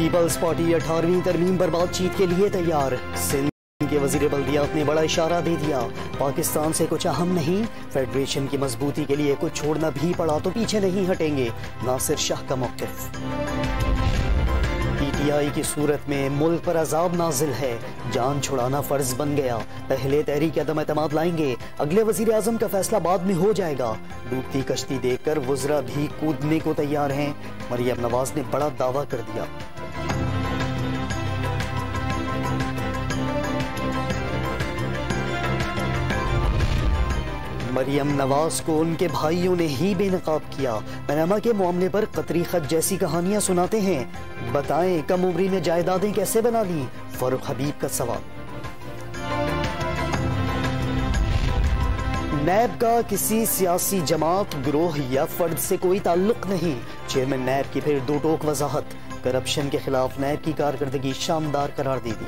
Peoples party 18वीं तरमीम पर बातचीत के लिए तैयार। सिंध के वजीर बल्दियात ने बड़ा इशारा दे दिया, पाकिस्तान से कुछ अहम नहीं, फेडरेशन की मजबूती के लिए कुछ छोड़ना भी पड़ा तो पीछे नहीं हटेंगे, नासिर शाह का मौक़िफ़। PTI की सूरत में मुल्क पर अजाब नाजिल है, जान छुड़ाना फर्ज बन गया, पहले तहरीक अदम एतमाद लाएंगे, अगले वजीर आजम का फैसला बाद में हो जाएगा। डूबती कश्ती देखकर वज़रा भी कूदने को तैयार हैं, मरियम नवाज ने बड़ा दावा कर दिया। मरियम नवाज को उनके भाइयों ने ही बेनकाब किया। पनामा के मामले पर कतरी खत जैसी कहानियां सुनाते हैं, बताएं कम उम्री में जायदादें कैसे बना ली, फारूक हबीब का सवाल। नैब का किसी सियासी जमात, गिरोह या फर्द से कोई ताल्लुक नहीं, चेयरमैन नैब की फिर दो टोक वजाहत। करप्शन के खिलाफ नैब की कारकर्दगी शानदार करार दे दी।